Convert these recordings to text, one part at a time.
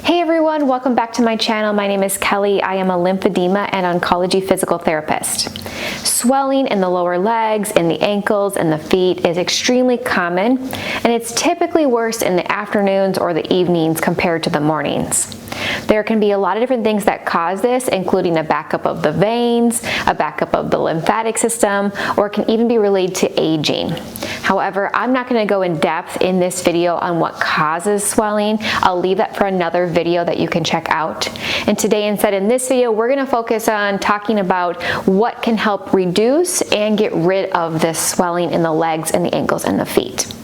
Hey everyone, welcome back to my channel. My name is Kelly. I am a lymphedema and oncology physical therapist. Swelling in the lower legs, in the ankles, and the feet is extremely common, and it's typically worse in the afternoons or the evenings compared to the mornings. There can be a lot of different things that cause this, including a backup of the veins, a backup of the lymphatic system, or it can even be related to aging. However, I'm not going to go in depth in this video on what causes swelling. I'll leave that for another video that you can check out. And today, instead, in this video, we're going to focus on talking about what can help reduce and get rid of this swelling in the legs and the ankles and the feet.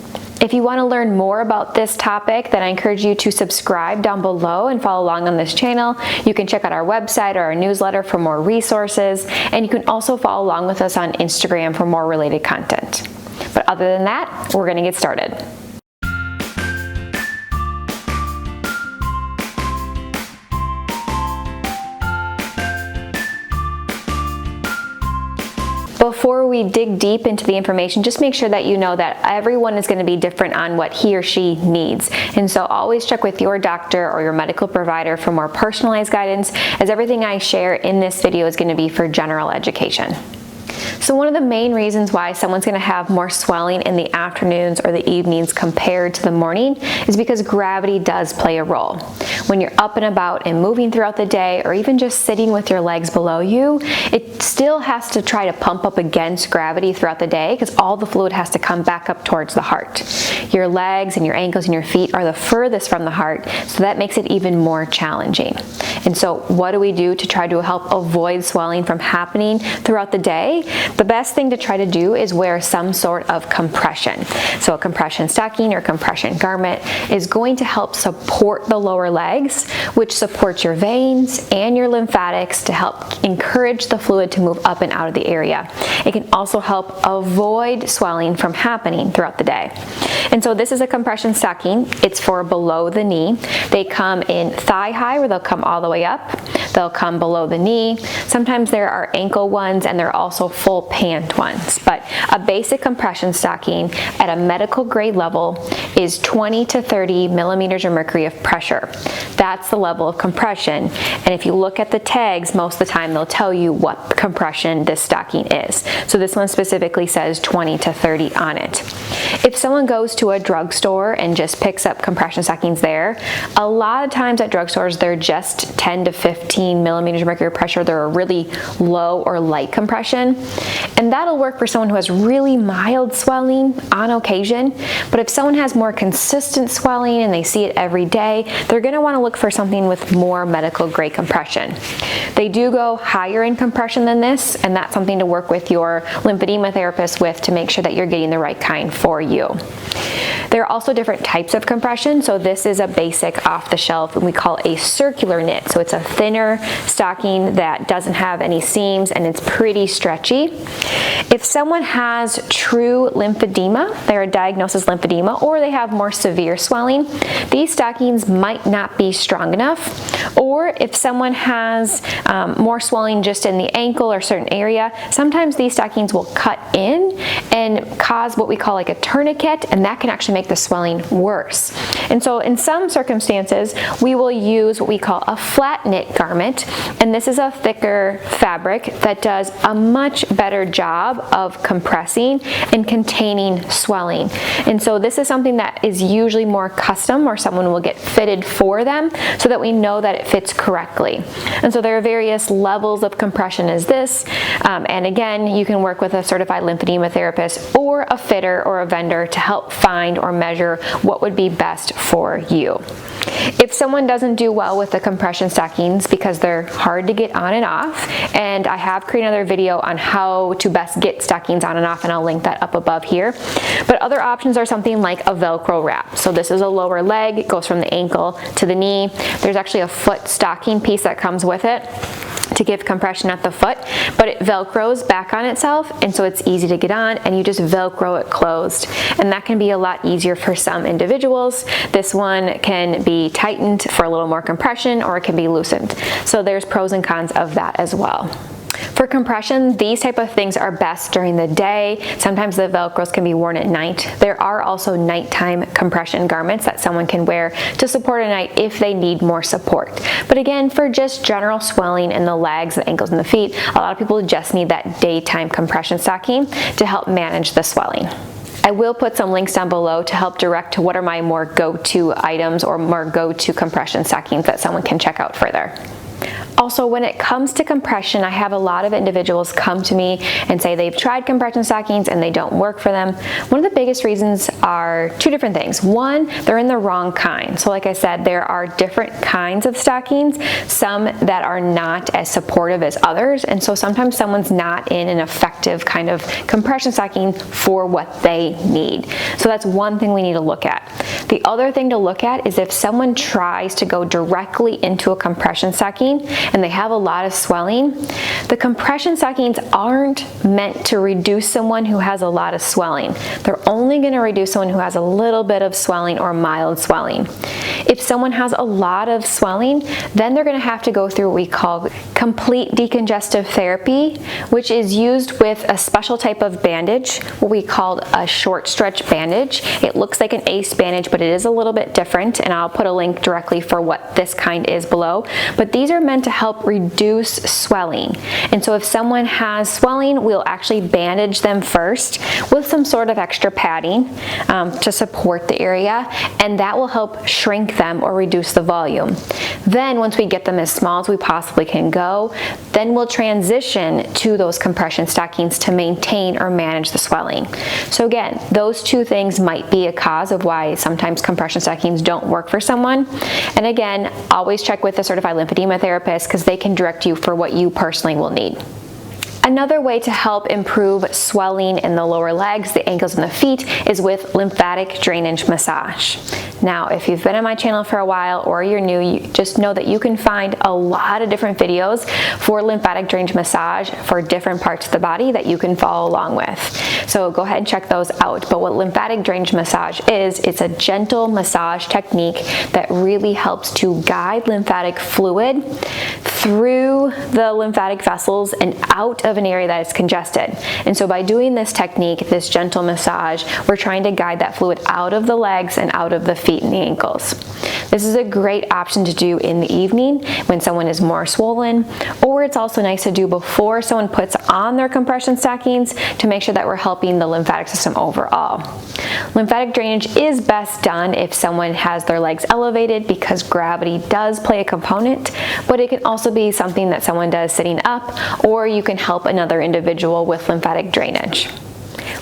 If you want to learn more about this topic, then I encourage you to subscribe down below and follow along on this channel. You can check out our website or our newsletter for more resources, and you can also follow along with us on Instagram for more related content. But other than that, we're going to get started. Before we dig deep into the information, just make sure that you know that everyone is going to be different on what he or she needs. And so always check with your doctor or your medical provider for more personalized guidance, as everything I share in this video is going to be for general education. So one of the main reasons why someone's going to have more swelling in the afternoons or the evenings compared to the morning is because gravity does play a role. When you're up and about and moving throughout the day, or even just sitting with your legs below you, it still has to try to pump up against gravity throughout the day because all the fluid has to come back up towards the heart. Your legs and your ankles and your feet are the furthest from the heart, so that makes it even more challenging. And so what do we do to try to help avoid swelling from happening throughout the day? The best thing to try to do is wear some sort of compression. So a compression stocking or compression garment is going to help support the lower legs, which supports your veins and your lymphatics to help encourage the fluid to move up and out of the area. It can also help avoid swelling from happening throughout the day. And so this is a compression stocking. It's for below the knee. They come in thigh high, where they'll come all the way up. They'll come below the knee. Sometimes there are ankle ones, and there are also full pant ones. But a basic compression stocking at a medical grade level is 20 to 30 millimeters of mercury of pressure. That's the level of compression. And if you look at the tags, most of the time they'll tell you what compression this stocking is. So this one specifically says 20 to 30 on it. If someone goes to a drugstore and just picks up compression stockings there, a lot of times at drugstores they're just 10 to 15 millimeters of mercury pressure. They're a really low or light compression, and that'll work for someone who has really mild swelling on occasion. But if someone has more consistent swelling and they see it every day, they're going to want to look for something with more medical grade compression. They do go higher in compression than this, and that's something to work with your lymphedema therapist with to make sure that you're getting the right kind for you. There are also different types of compression. So this is a basic off-the-shelf, and we call it a circular knit. So it's a thinner stocking that doesn't have any seams, and it's pretty stretchy. If someone has true lymphedema, they're diagnosed as lymphedema, or they have more severe swelling, these stockings might not be strong enough. Or if someone has more swelling just in the ankle or certain area, sometimes these stockings will cut in and cause what we call like a tourniquet, and that can actually make the swelling worse. And so in some circumstances, we will use what we call a flat knit garment, and this is a thicker fabric that does a much better job of compressing and containing swelling. And so this is something that is usually more custom, or someone will get fitted for them so that we know that it fits correctly. And so there are various levels of compression as this, and again, you can work with a certified lymphedema therapist or a fitter or a vendor to help find or measure what would be best for you. If someone doesn't do well with the compression stockings because they're hard to get on and off, and I have created another video on how to best get stockings on and off, and I'll link that up above here. But other options are something like a Velcro wrap. So this is a lower leg, it goes from the ankle to the knee. There's actually a foot stocking piece that comes with it to give compression at the foot, but it velcros back on itself, and so it's easy to get on, and you just velcro it closed, and that can be a lot easier for some individuals. This one can be tightened for a little more compression, or it can be loosened. So there's pros and cons of that as well. For compression, these type of things are best during the day. Sometimes the Velcros can be worn at night. There are also nighttime compression garments that someone can wear to support at night if they need more support. But again, for just general swelling in the legs, the ankles, and the feet, a lot of people just need that daytime compression stocking to help manage the swelling. I will put some links down below to help direct to what are my more go-to items or more go-to compression stockings that someone can check out further. Also, when it comes to compression, I have a lot of individuals come to me and say they've tried compression stockings and they don't work for them. One of the biggest reasons are two different things. One, they're in the wrong kind. So like I said, there are different kinds of stockings, some that are not as supportive as others, and so sometimes someone's not in an effective kind of compression stocking for what they need. So that's one thing we need to look at. The other thing to look at is if someone tries to go directly into a compression stocking and they have a lot of swelling, the compression stockings aren't meant to reduce someone who has a lot of swelling. They're only going to reduce someone who has a little bit of swelling or mild swelling. If someone has a lot of swelling, then they're going to have to go through what we call complete decongestive therapy, which is used with a special type of bandage, what we call a short stretch bandage. It looks like an ACE bandage, but it is a little bit different, and I'll put a link directly for what this kind is below. But these are meant to help reduce swelling. And so if someone has swelling, we'll actually bandage them first with some sort of extra padding to support the area, and that will help shrink them or reduce the volume. Then once we get them as small as we possibly can go, then we'll transition to those compression stockings to maintain or manage the swelling. So again, those two things might be a cause of why sometimes compression stockings don't work for someone. And again, always check with a certified lymphedema therapist because they can direct you for what you personally will need. Another way to help improve swelling in the lower legs, the ankles, and the feet is with lymphatic drainage massage. Now, if you've been on my channel for a while or you're new, you just know that you can find a lot of different videos for lymphatic drainage massage for different parts of the body that you can follow along with. So go ahead and check those out. But what lymphatic drainage massage is, it's a gentle massage technique that really helps to guide lymphatic fluid through the lymphatic vessels and out of an area that is congested. And so by doing this technique, this gentle massage, we're trying to guide that fluid out of the legs and out of the feet and the ankles. This is a great option to do in the evening when someone is more swollen, or it's also nice to do before someone puts on their compression stockings to make sure that we're helping the lymphatic system overall. Lymphatic drainage is best done if someone has their legs elevated because gravity does play a component, but it can also be something that someone does sitting up, or you can help another individual with lymphatic drainage.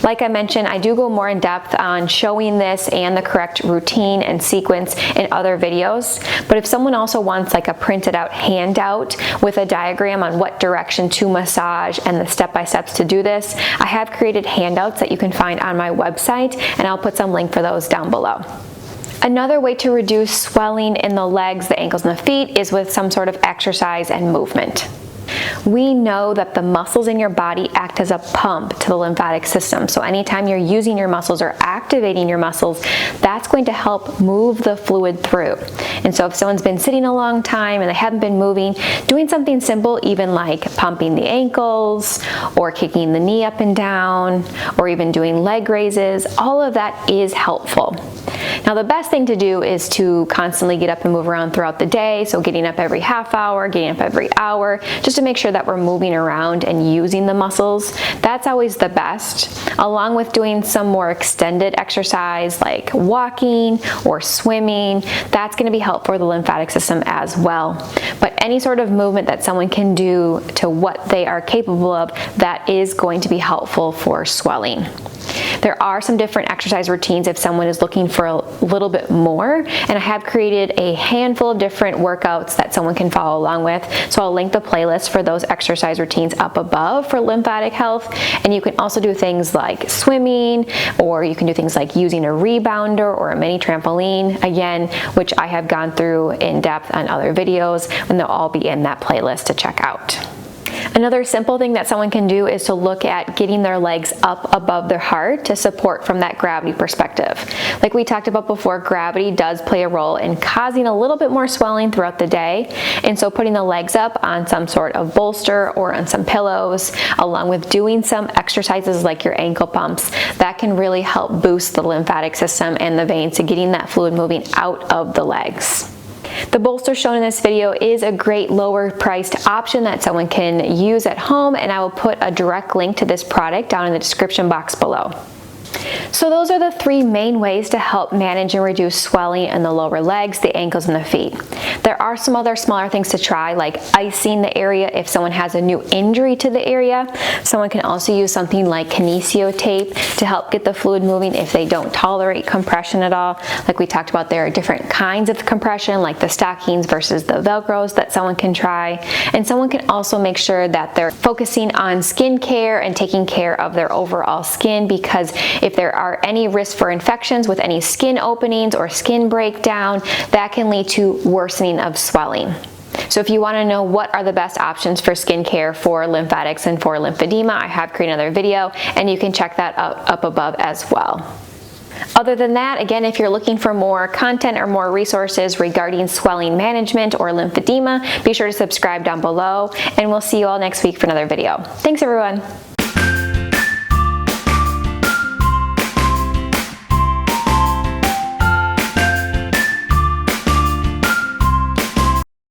Like I mentioned, I do go more in depth on showing this and the correct routine and sequence in other videos, but if someone also wants like a printed out handout with a diagram on what direction to massage and the step-by-steps to do this, I have created handouts that you can find on my website, and I'll put some link for those down below. Another way to reduce swelling in the legs, the ankles, and the feet is with some sort of exercise and movement. We know that the muscles in your body act as a pump to the lymphatic system. So anytime you're using your muscles or activating your muscles, that's going to help move the fluid through. And so if someone's been sitting a long time and they haven't been moving, doing something simple, even like pumping the ankles or kicking the knee up and down, or even doing leg raises, all of that is helpful. Now the best thing to do is to constantly get up and move around throughout the day. So getting up every half hour, getting up every hour, just to make sure that we're moving around and using the muscles. That's always the best, along with doing some more extended exercise like walking or swimming. That's going to be helpful for the lymphatic system as well. But any sort of movement that someone can do to what they are capable of, that is going to be helpful for swelling. There are some different exercise routines if someone is looking for a little bit more, and I have created a handful of different workouts that someone can follow along with. So I'll link the playlist for those exercise routines up above for lymphatic health, and you can also do things like swimming, or you can do things like using a rebounder or a mini trampoline, again, which I have gone through in depth on other videos, and they'll all be in that playlist to check out. Another simple thing that someone can do is to look at getting their legs up above their heart to support from that gravity perspective. Like we talked about before, gravity does play a role in causing a little bit more swelling throughout the day, and so putting the legs up on some sort of bolster or on some pillows, along with doing some exercises like your ankle pumps, that can really help boost the lymphatic system and the veins to getting that fluid moving out of the legs. The bolster shown in this video is a great lower priced option that someone can use at home, and I will put a direct link to this product down in the description box below. So those are the three main ways to help manage and reduce swelling in the lower legs, the ankles, and the feet. There are some other smaller things to try, like icing the area if someone has a new injury to the area. Someone can also use something like kinesio tape to help get the fluid moving if they don't tolerate compression at all. Like we talked about, there are different kinds of compression, like the stockings versus the Velcros, that someone can try. And someone can also make sure that they're focusing on skin care and taking care of their overall skin, because if there are any risk for infections with any skin openings or skin breakdown, that can lead to worsening of swelling. So if you want to know what are the best options for skincare for lymphatics and for lymphedema, I have created another video, and you can check that up above as well. Other than that, again, if you're looking for more content or more resources regarding swelling management or lymphedema, be sure to subscribe down below, and we'll see you all next week for another video. Thanks, everyone.